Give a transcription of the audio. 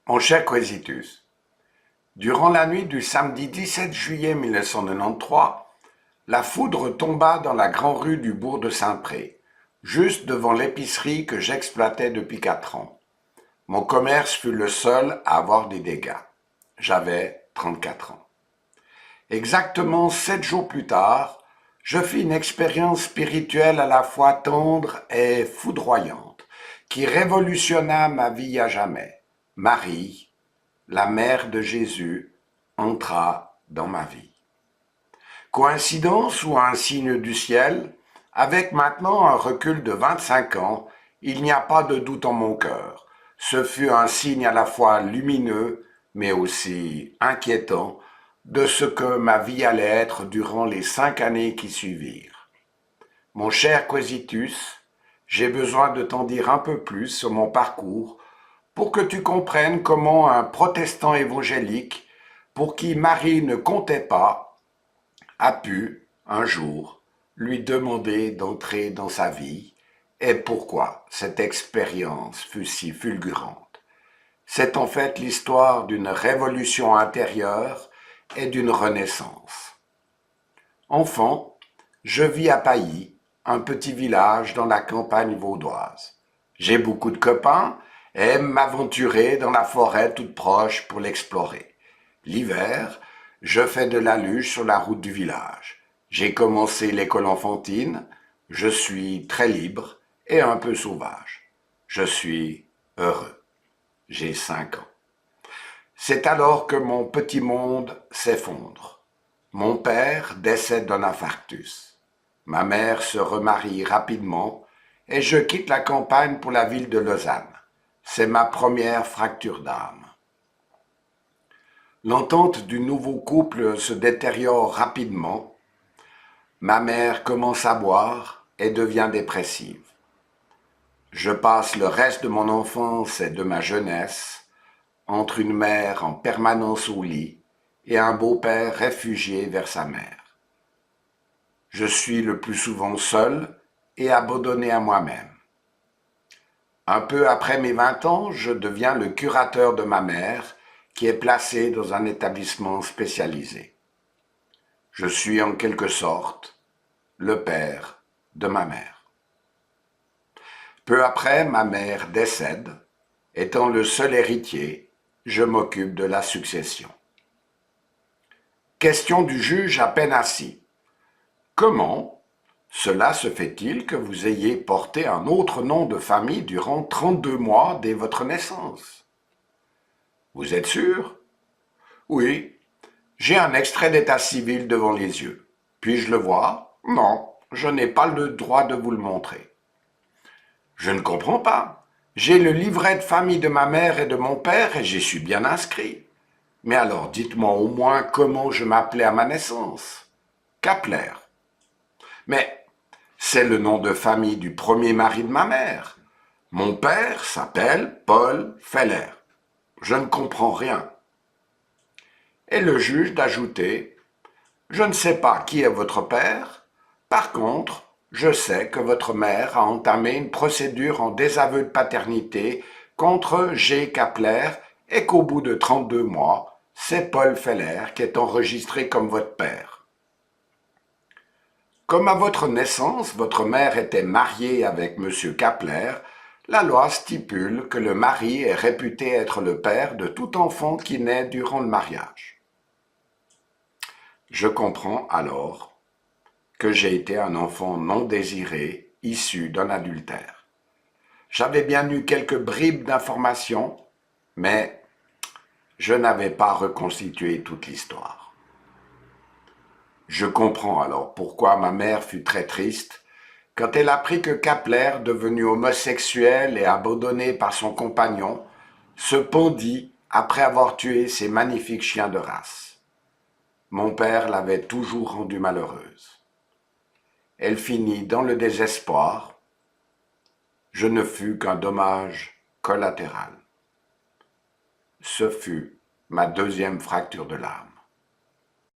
Mon cher Quesitus, durant la nuit du samedi 17 juillet 1993, la foudre tomba dans la grande rue du bourg de Saint-Pré, juste devant l'épicerie que j'exploitais depuis 4 ans. Mon commerce fut le seul à avoir des dégâts. J'avais 34 ans. Exactement 7 jours plus tard, je fis une expérience spirituelle à la fois tendre et foudroyante, qui révolutionna ma vie à jamais. Marie, la mère de Jésus, entra dans ma vie. Coïncidence ou un signe du ciel? Avec maintenant un recul de 25 ans, il n'y a pas de doute en mon cœur. Ce fut un signe à la fois lumineux, mais aussi inquiétant, de ce que ma vie allait être durant les 5 années qui suivirent. Mon cher Quesitus, j'ai besoin de t'en dire un peu plus sur mon parcours pour que tu comprennes comment un protestant évangélique, pour qui Marie ne comptait pas, a pu, un jour, lui demander d'entrer dans sa vie et pourquoi cette expérience fut si fulgurante. C'est en fait l'histoire d'une révolution intérieure et d'une renaissance. Enfant, je vis à Pailly, un petit village dans la campagne vaudoise. J'ai beaucoup de copains et aime m'aventurer dans la forêt toute proche pour l'explorer. L'hiver, je fais de la luge sur la route du village. J'ai commencé l'école enfantine, je suis très libre et un peu sauvage. Je suis heureux. J'ai 5 ans. C'est alors que mon petit monde s'effondre. Mon père décède d'un infarctus. Ma mère se remarie rapidement et je quitte la campagne pour la ville de Lausanne. C'est ma première fracture d'âme. L'entente du nouveau couple se détériore rapidement. Ma mère commence à boire et devient dépressive. Je passe le reste de mon enfance et de ma jeunesse entre une mère en permanence au lit et un beau-père réfugié vers sa mère. Je suis le plus souvent seul et abandonné à moi-même. Un peu après mes 20 ans, je deviens le curateur de ma mère, qui est placée dans un établissement spécialisé. Je suis en quelque sorte le père de ma mère. Peu après, ma mère décède. Étant le seul héritier, je m'occupe de la succession. Question du juge à peine assis. Comment cela se fait-il que vous ayez porté un autre nom de famille durant 32 mois dès votre naissance? Vous êtes sûr? Oui, j'ai un extrait d'état civil devant les yeux. Puis-je le voir? Non, je n'ai pas le droit de vous le montrer. Je ne comprends pas. J'ai le livret de famille de ma mère et de mon père et j'y suis bien inscrit. Mais alors dites-moi au moins comment je m'appelais à ma naissance. Kapler. Mais c'est le nom de famille du premier mari de ma mère. Mon père s'appelle Paul Feller. Je ne comprends rien. Et le juge d'ajouter, je ne sais pas qui est votre père. Par contre, je sais que votre mère a entamé une procédure en désaveu de paternité contre G. Kapler et qu'au bout de 32 mois, c'est Paul Feller qui est enregistré comme votre père. Comme à votre naissance, votre mère était mariée avec M. Kapler, la loi stipule que le mari est réputé être le père de tout enfant qui naît durant le mariage. Je comprends alors que j'ai été un enfant non désiré, issu d'un adultère. J'avais bien eu quelques bribes d'informations, mais je n'avais pas reconstitué toute l'histoire. Je comprends alors pourquoi ma mère fut très triste quand elle apprit que Kapler, devenu homosexuel et abandonné par son compagnon, se pendit après avoir tué ses magnifiques chiens de race. Mon père l'avait toujours rendue malheureuse. Elle finit dans le désespoir. Je ne fus qu'un dommage collatéral. Ce fut ma deuxième fracture de l'âme.